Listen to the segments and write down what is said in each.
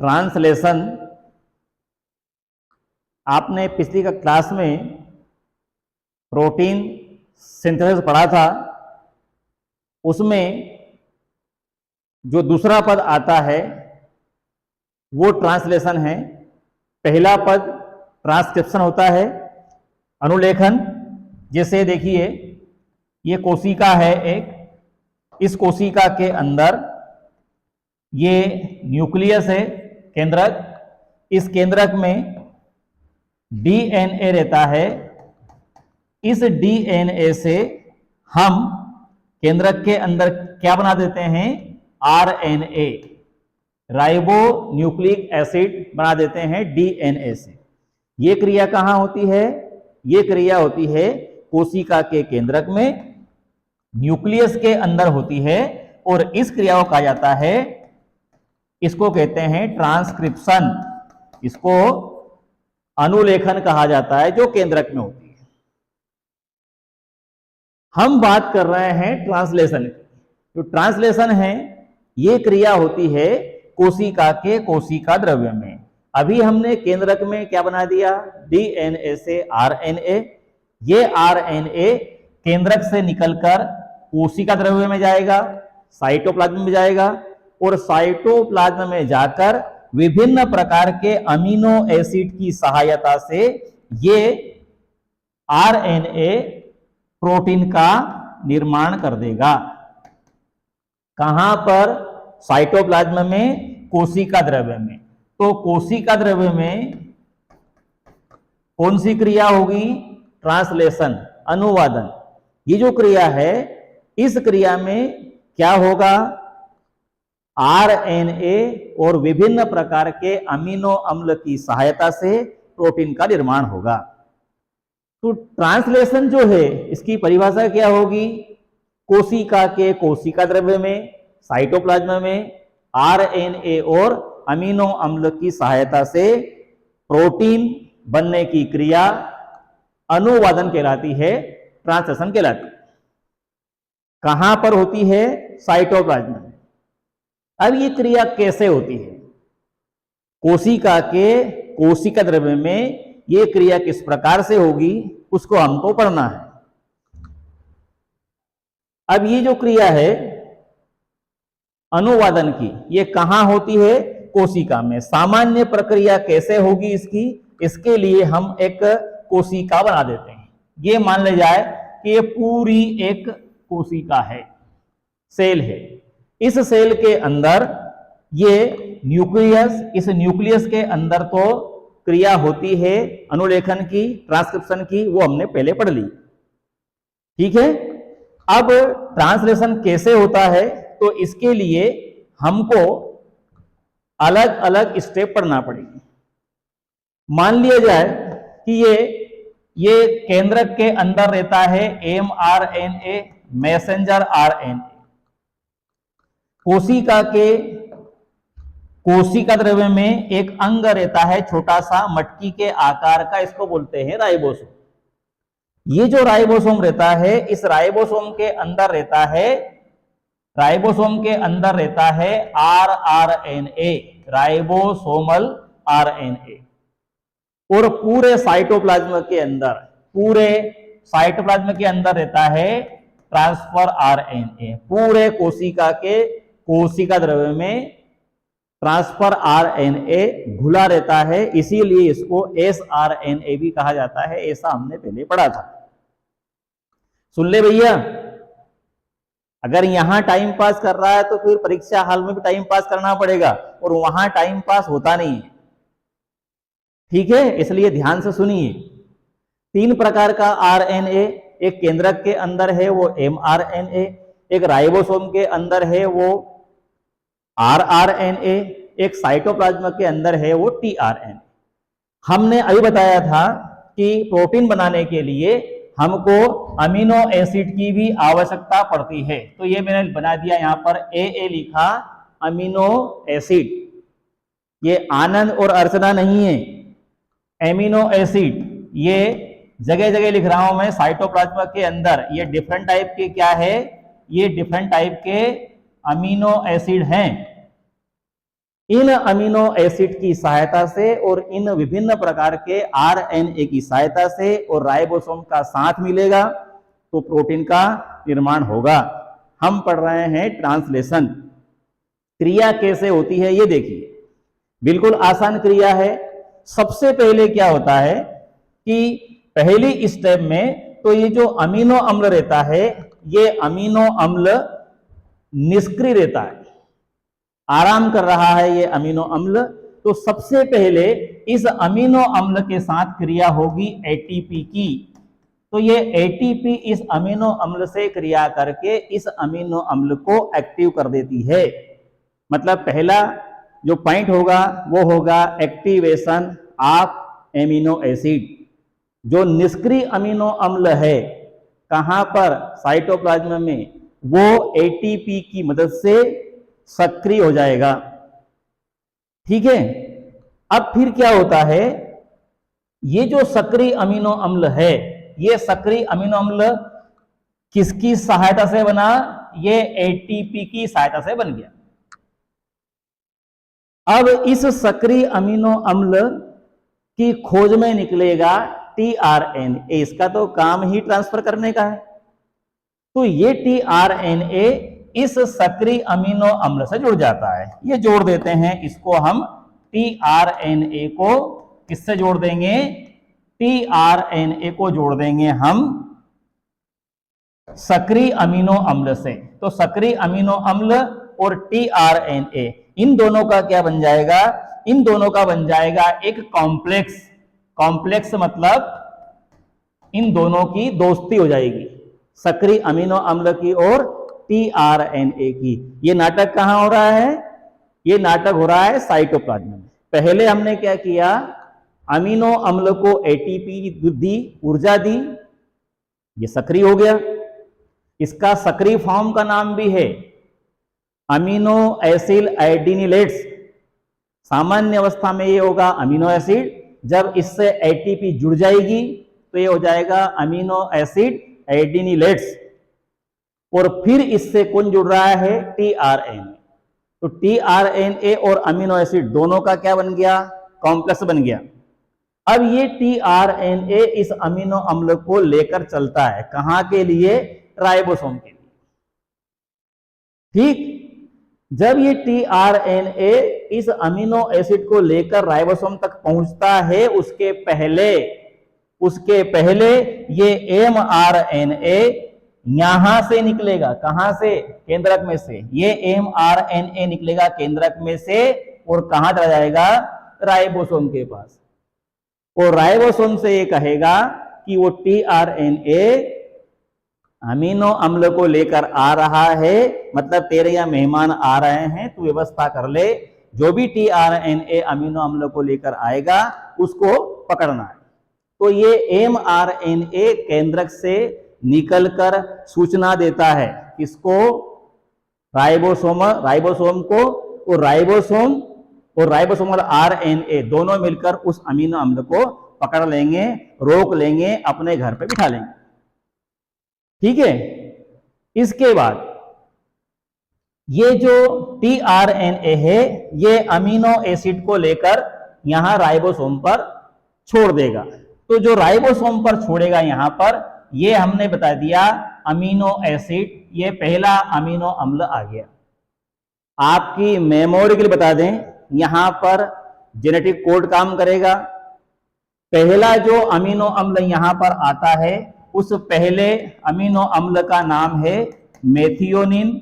Translation आपने पिछली का क्लास में प्रोटीन सिंथेसिस पढ़ा था। उसमें जो दूसरा पद आता है वो ट्रांसलेशन है। पहला पद ट्रांसक्रिप्शन होता है, अनुलेखन। जैसे देखिए ये कोशिका है एक, इस कोशिका के अंदर ये न्यूक्लियस है, केंद्रक। इस केंद्रक में डीएनए रहता है। इस डीएनए से हम केंद्रक के अंदर क्या बना देते हैं? आरएनए, राइबो न्यूक्लिक एसिड बना देते हैं डीएनए से। यह क्रिया कहां होती है? यह क्रिया होती है कोशिका के केंद्रक में, न्यूक्लियस के अंदर होती है। और इस क्रिया को कहा जाता है, इसको कहते हैं ट्रांसक्रिप्शन। इसको अनुलेखन कहा जाता है, जो केंद्रक में होती है। हम बात कर रहे हैं ट्रांसलेशन की। जो ट्रांसलेशन है ये क्रिया होती है कोशिका के कोशिका द्रव्य में। अभी हमने केंद्रक में क्या बना दिया? डीएनए से आरएनए। ये आरएनए केंद्रक से निकलकर कोशिका द्रव्य में जाएगा, साइटोप्लाज्म में जाएगा, और साइटोप्लाज्म में जाकर विभिन्न प्रकार के अमीनो एसिड की सहायता से ये आरएनए प्रोटीन का निर्माण कर देगा। कहां पर? साइटोप्लाज्म में, कोशिका द्रव्य में। तो कोशिका द्रव्य में कौन सी क्रिया होगी? ट्रांसलेशन, अनुवादन। ये जो क्रिया है, इस क्रिया में क्या होगा? आरएनए और विभिन्न प्रकार के अमीनो अम्ल की सहायता से प्रोटीन का निर्माण होगा। तो ट्रांसलेशन जो है इसकी परिभाषा क्या होगी? कोशिका के कोशिका द्रव्य में, साइटोप्लाज्म में आरएनए और अमीनो अम्ल की सहायता से प्रोटीन बनने की क्रिया अनुवादन कहलाती है, ट्रांसलेशन कहलाती है। कहां पर होती है? साइटोप्लाज्म में। अब ये क्रिया कैसे होती है? कोशिका के कोशिका द्रव्य में ये क्रिया किस प्रकार से होगी उसको हमको पढ़ना है। अब ये जो क्रिया है अनुवादन की, ये कहां होती है? कोशिका में। सामान्य प्रक्रिया कैसे होगी इसकी? इसके लिए हम एक कोशिका बना देते हैं। ये मान ले जाए कि ये पूरी एक कोशिका है, सेल है। इस सेल के अंदर ये न्यूक्लियस, इस न्यूक्लियस के अंदर तो क्रिया होती है अनुलेखन की, ट्रांसक्रिप्शन की, वो हमने पहले पढ़ ली। ठीक है। अब ट्रांसलेशन कैसे होता है? तो इसके लिए हमको अलग अलग स्टेप पढ़ना पड़ेगी। मान लिया जाए कि ये केंद्रक के अंदर रहता है एमआरएनए, मैसेंजर आरएनए। कोशिका के कोशिका द्रव्य में एक अंग रहता है छोटा सा मटकी के आकार का, इसको बोलते हैं राइबोसोम। ये जो राइबोसोम रहता है, इस राइबोसोम के अंदर रहता है, राइबोसोम के अंदर रहता है आरआरएनए, राइबोसोमल आरएनए। और पूरे साइटोप्लाज्म के अंदर, पूरे साइटोप्लाज्म के अंदर रहता है ट्रांसफर आरएनए। पूरे कोशिका के कोशिका द्रव्य में ट्रांसफर आरएनए घुला रहता है, इसीलिए इसको एसआरएनए भी कहा जाता है। ऐसा हमने पहले पढ़ा था। सुन ले भैया, अगर यहां टाइम पास कर रहा है तो फिर परीक्षा हाल में भी टाइम पास करना पड़ेगा, और वहां टाइम पास होता नहीं है। ठीक है, इसलिए ध्यान से सुनिए। 3 प्रकार का आरएनए, एक केंद्रक के अंदर है वो एमआरएनए, एक राइबोसोम के अंदर है वो आरआरएनए, एक साइटोप्लाज्म के अंदर है वो टीआरएनए। हमने अभी बताया था कि प्रोटीन बनाने के लिए हमको अमीनो एसिड की भी आवश्यकता पड़ती है। तो ये मैंने बना दिया यहां पर ए लिखा, अमीनो एसिड। ये आनंद और अर्चना नहीं है, एमिनो एसिड। ये जगह जगह लिख रहा हूं मैं, साइटोप्लाज्म के अंदर ये डिफरेंट टाइप के क्या है? ये डिफरेंट टाइप के अमीनो एसिड हैं। इन अमीनो एसिड की सहायता से और इन विभिन्न प्रकार के आरएनए की सहायता से और राइबोसोम का साथ मिलेगा तो प्रोटीन का निर्माण होगा। हम पढ़ रहे हैं ट्रांसलेशन। क्रिया कैसे होती है ये देखिए, बिल्कुल आसान क्रिया है। सबसे पहले क्या होता है कि पहली स्टेप में तो ये जो अमीनो अम्ल रहता है, ये अमीनो अम्ल निष्क्रिय रहता है, आराम कर रहा है ये अमीनो अम्ल। तो सबसे पहले इस अमीनो अम्ल के साथ क्रिया होगी एटीपी की। तो ये एटीपी इस अमीनो अम्ल से क्रिया करके इस अमीनो अम्ल को एक्टिव कर देती है। मतलब पहला जो पॉइंट होगा वो होगा एक्टिवेशन ऑफ एमिनो एसिड। जो निष्क्रिय अमीनो अम्ल है कहां पर, साइटोप्लाज्म में, वो एटीपी की मदद से सक्रिय हो जाएगा। ठीक है। अब फिर क्या होता है, ये जो सक्रिय अमीनो अम्ल है, ये सक्रिय अमीनो अम्ल किसकी सहायता से बना, ये एटीपी की सहायता से बन गया। अब इस सक्रिय अमीनो अम्ल की खोज में निकलेगा टीआरएनए। इसका तो काम ही ट्रांसफर करने का है। तो ये टीआरएनए इस सक्रिय अमीनो अम्ल से जुड़ जाता है। ये जोड़ देते हैं, इसको हम टीआरएनए को किससे जोड़ देंगे, टीआरएनए को जोड़ देंगे हम सक्रिय अमीनो अम्ल से। तो सक्रिय अमीनो अम्ल और टीआरएनए, इन दोनों का क्या बन जाएगा, इन दोनों का बन जाएगा एक कॉम्प्लेक्स। कॉम्प्लेक्स मतलब इन दोनों की दोस्ती हो जाएगी, सक्रिय अमीनो अम्ल की और टीआरएनए की। ये नाटक कहां हो रहा है, ये नाटक हो रहा है साइटोप्लाज्म में। पहले हमने क्या किया, अमीनो अम्ल को एटीपी दी, ऊर्जा दी, ये सक्रिय हो गया। इसका सक्रिय फॉर्म का नाम भी है अमीनो एसिल आइडिनिलेट्स। सामान्य अवस्था में ये होगा अमीनो एसिड, जब इससे एटीपी जुड़ जाएगी तो ये हो जाएगा अमीनो एसिड आइडिनिलेट्स। और फिर इससे कौन जुड़ रहा है, टीआरएनए। तो टीआरएनए और अमीनो एसिड दोनों का क्या बन गया, कॉम्प्लेक्स बन गया। अब ये टीआरएनए इस अमीनो अम्ल को लेकर चलता है, कहां के लिए, राइबोसोम के लिए। ठीक। जब ये टीआरएनए इस अमीनो एसिड को लेकर राइबोसोम तक पहुंचता है, उसके पहले ये एमआरएनए यहां से निकलेगा, कहां से, केंद्रक में से। ये एमआरएनए निकलेगा केंद्रक में से और कहां चला जाएगा, राइबोसोम के पास। और राइबोसोम से ये कहेगा कि वो टीआरएनए अमीनो अम्ल को लेकर आ रहा है, मतलब तेरे यहाँ मेहमान आ रहे हैं, तू व्यवस्था कर ले, जो भी टीआरएनए अमीनो अम्ल को लेकर आएगा उसको पकड़ना है। तो ये एमआरएनए केंद्रक से निकलकर सूचना देता है किसको, राइबोसोम को। और राइबोसोम और आरएनए दोनों मिलकर उस अमीनो अम्ल को पकड़ लेंगे, रोक लेंगे, अपने घर पे बिठा लेंगे। ठीक है। इसके बाद ये जो टीआरएनए है, ये अमीनो एसिड को लेकर यहां राइबोसोम पर छोड़ देगा। तो जो राइबोसोम पर छोड़ेगा यहां पर, ये हमने बता दिया अमीनो एसिड, ये पहला अमीनो अम्ल आ गया। आपकी मेमोरी के लिए बता दें, यहां पर जेनेटिक कोड काम करेगा। पहला जो अमीनो अम्ल यहां पर आता है, उस पहले अमीनो अम्ल का नाम है मेथियोनिन।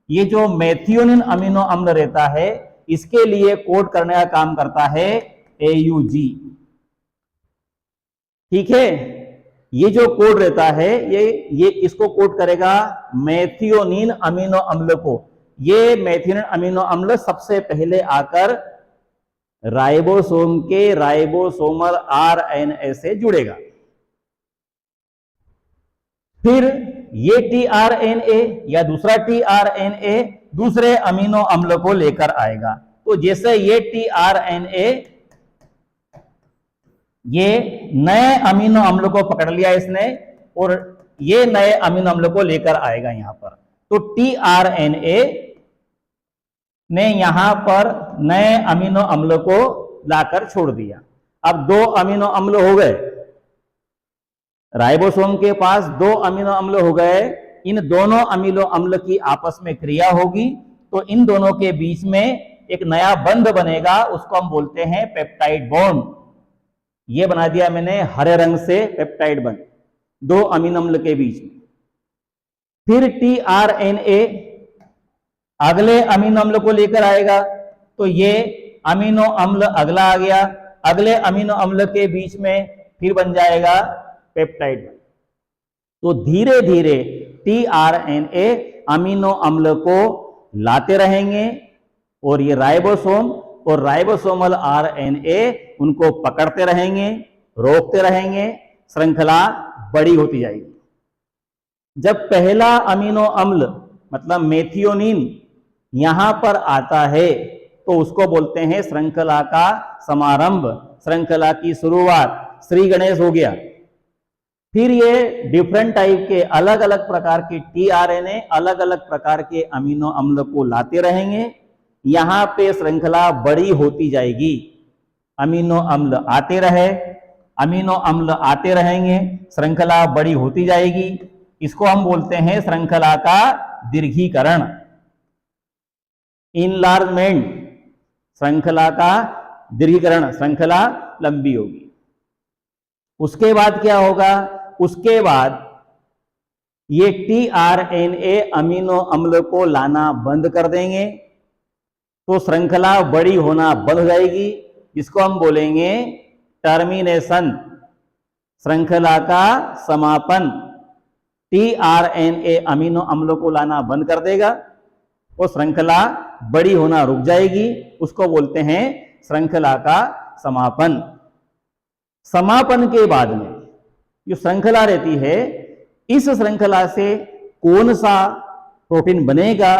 ये जो मेथियोनिन अमीनो अम्ल रहता है, इसके लिए कोड करने का काम करता है AUG। ठीक है। ये जो कोड रहता है, ये इसको कोड करेगा मेथियोनिन अमीनो अम्ल को। ये मेथियोनिन अमीनो अम्ल सबसे पहले आकर राइबोसोम के राइबोसोमल आरएनए से जुड़ेगा। फिर ये टीआरएनए या दूसरा टीआरएनए दूसरे अमीनो अम्ल को लेकर आएगा। तो जैसे ये टीआरएनए ये नए अमीनो अम्ल को पकड़ लिया इसने, और ये नए अमीनो अम्ल को लेकर आएगा यहां पर। तो टीआरएनए ने यहां पर नए अमीनो अम्ल को लाकर छोड़ दिया। अब 2 अमीनो अम्ल हो गए, राइबोसोम के पास 2 अमीनो अम्ल हो गए। इन दोनों अमीनो अम्ल की आपस में क्रिया होगी तो इन दोनों के बीच में एक नया बंध बनेगा, उसको हम बोलते हैं पेप्टाइड बॉन्ड। ये बना दिया मैंने हरे रंग से पेप्टाइड बंध 2 अमीनो अम्ल के बीच में। फिर टीआरएनए अगले अमीनो अम्ल को लेकर आएगा तो ये अमीनो अम्ल अगला आ गया, अगले अमीनो अम्ल के बीच में फिर बन जाएगा पेप्टाइड। तो धीरे धीरे टीआरएनए अमीनो अम्ल को लाते रहेंगे और ये राइबोसोम और राइबोसोमल आरएनए उनको पकड़ते रहेंगे, रोकते रहेंगे, श्रृंखला बड़ी होती जाएगी। जब पहला अमीनो अम्ल मतलब मेथियोनिन यहां पर आता है तो उसको बोलते हैं श्रृंखला का समारंभ, श्रृंखला की शुरुआत, श्री गणेश हो गया। फिर ये डिफरेंट टाइप के अलग अलग प्रकार के टीआरएनए अलग अलग प्रकार के अमीनो अम्ल को लाते रहेंगे, यहां पे श्रृंखला बड़ी होती जाएगी। अमीनो अम्ल आते रहे, अमीनो अम्ल आते रहेंगे, श्रृंखला बड़ी होती जाएगी। इसको हम बोलते हैं श्रृंखला का दीर्घीकरण, इनलार्जमेंट, श्रृंखला का दीर्घीकरण, श्रृंखला लंबी होगी। उसके बाद क्या होगा, उसके बाद ये टीआरएनए अमीनो अम्ल को लाना बंद कर देंगे तो श्रृंखला बड़ी होना बंद हो जाएगी, जिसको हम बोलेंगे टर्मिनेशन, श्रृंखला का समापन। टीआरएनए अमीनो अम्लों को लाना बंद कर देगा और श्रृंखला बड़ी होना रुक जाएगी, उसको बोलते हैं श्रृंखला का समापन। समापन के बाद में जो श्रृंखला रहती है, इस श्रृंखला से कौन सा प्रोटीन बनेगा,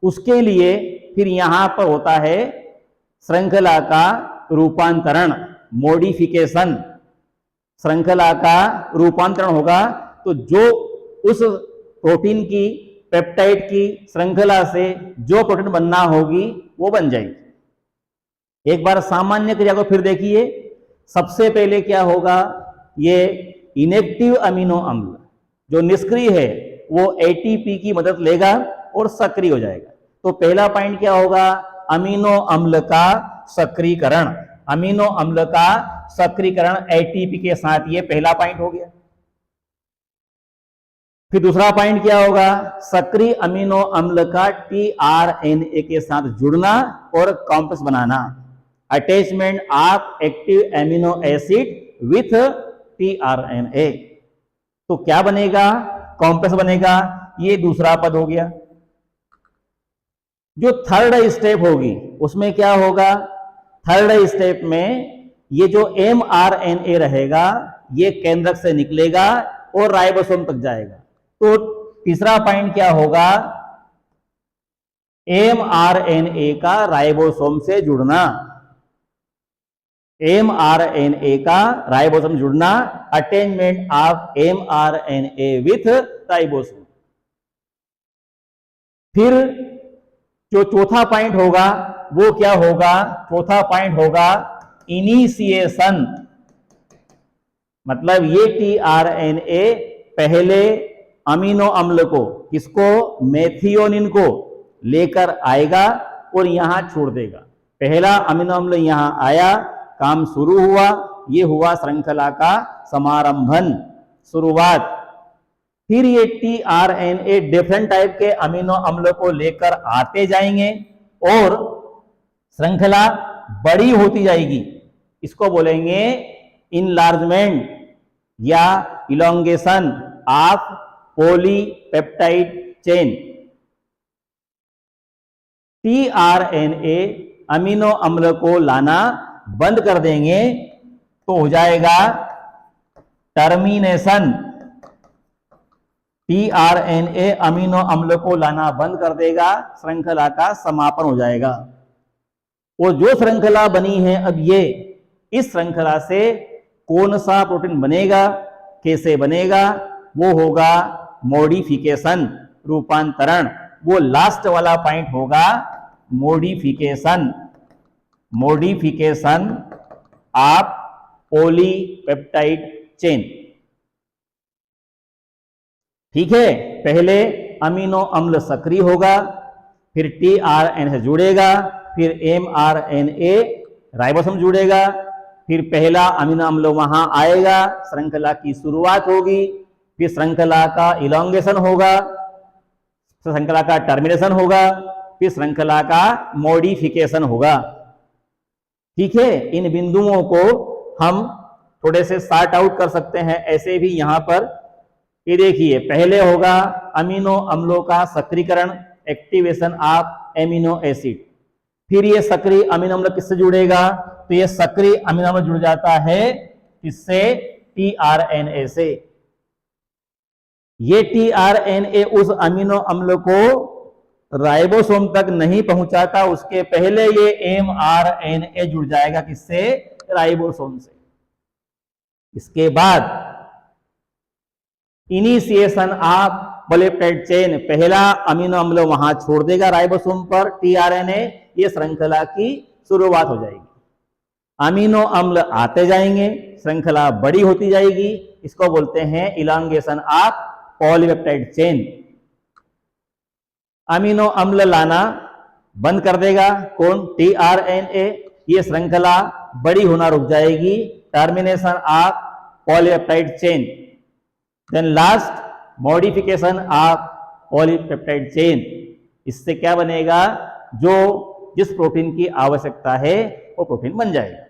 उसके लिए फिर यहां पर होता है श्रृंखला का रूपांतरण, मॉडिफिकेशन। श्रृंखला का रूपांतरण होगा तो जो उस प्रोटीन की, पेप्टाइड की श्रृंखला से जो प्रोटीन बनना होगी वो बन जाएगी। एक बार सामान्य क्रिया को फिर देखिए। सबसे पहले क्या होगा, ये इनएक्टिव अमीनो अम्ल जो निष्क्रिय है वो एटीपी की मदद लेगा और सक्रिय हो जाएगा। तो पहला पॉइंट क्या होगा, अमीनो अम्ल का सक्रियकरण, अमीनो अम्ल का सक्रियकरण एटीपी के साथ, ये पहला पॉइंट हो गया। फिर दूसरा पॉइंट क्या होगा, सक्रिय अमीनो अम्ल का टीआरएनए के साथ जुड़ना और complex banana, attachment of active amino acid with tRNA. तो क्या बनेगा, कॉम्प्लेक्स बनेगा। ये दूसरा पद हो गया। जो थर्ड स्टेप होगी उसमें क्या होगा, थर्ड स्टेप में ये जो एमआरएनए रहेगा ये केंद्रक से निकलेगा और राइबोसोम तक जाएगा। तो तीसरा पॉइंट क्या होगा, एमआरएनए का राइबोसोम से जुड़ना, एमआरएनए का राइबोसोम जुड़ना, attachment of mRNA with ribosome. फिर जो चौथा पॉइंट होगा वो क्या होगा, चौथा पॉइंट होगा इनिशिएशन। मतलब ये टीआरएनए पहले अमीनो अम्ल को, किसको, मेथियोनिन को लेकर आएगा और यहां छोड़ देगा। पहला अमीनो अम्ल यहां आया, काम शुरू हुआ, ये हुआ श्रृंखला का समारंभन, शुरुआत। फिर ये टीआरएनए डिफरेंट टाइप के अमीनो अम्ल को लेकर आते जाएंगे और श्रृंखला बड़ी होती जाएगी। इसको बोलेंगे इनलार्जमेंट या elongation of polypeptide chain. TRNA amino अम्ल को लाना बंद कर देंगे तो हो जाएगा टर्मिनेशन। टीआरएनए अमीनो अम्ल को लाना बंद कर देगा, श्रृंखला का समापन हो जाएगा। और जो श्रृंखला बनी है अब ये, इस श्रृंखला से कौन सा प्रोटीन बनेगा, कैसे बनेगा, वो होगा मॉडिफिकेशन, रूपांतरण। वो लास्ट वाला पॉइंट होगा मॉडिफिकेशन ऑफ पॉलीपेप्टाइड चेन। ठीक है, पहले अमीनो अम्ल सक्रिय होगा, फिर टीआरएनए जुड़ेगा, फिर एमआरएनए राइबोसोम जुड़ेगा, फिर पहला अमीनो अम्ल वहां आएगा, श्रृंखला की शुरुआत होगी, फिर श्रृंखला का इलॉन्गेशन होगा, श्रृंखला का टर्मिनेशन होगा, फिर श्रृंखला का मॉडिफिकेशन होगा। ठीक है, इन बिंदुओं को हम थोड़े से सॉर्ट आउट कर सकते हैं ऐसे भी यहां पर। ये देखिए, पहले होगा अमीनो अम्लों का सक्रियकरण, एक्टिवेशन ऑफ एमिनो एसिड। फिर ये सक्रिय अमीनो अम्ल किससे जुड़ेगा? तो ये सक्रिय अमीनो अम्ल जुड़ जाता है किससे? टीआरएनए से। ये टीआरएनए उस अमीनो अम्ल को राइबोसोम तक नहीं पहुंचाता, उसके पहले ये एमआरएनए जुड़ जाएगा किससे? राइबोसोम से। इसके बाद इनिशिएशन ऑफ पॉलीपेप्टाइड चेन, पहला अमीनो अम्ल वहां छोड़ देगा राइबोसोम पर टीआरएनए, ये श्रृंखला की शुरुआत हो जाएगी। अमीनो अम्ल आते जाएंगे, श्रृंखला बड़ी होती जाएगी, इसको बोलते हैं elongation of polypeptide chain. Amino अम्ल लाना बंद कर देगा कौन? टीआरएनए, ये श्रृंखला बड़ी होना रुक जाएगी, termination of polypeptide chain. Then last modification of polypeptide chain. इससे क्या बनेगा? जो जिस प्रोटीन की आवश्यकता है वो प्रोटीन बन जाएगा।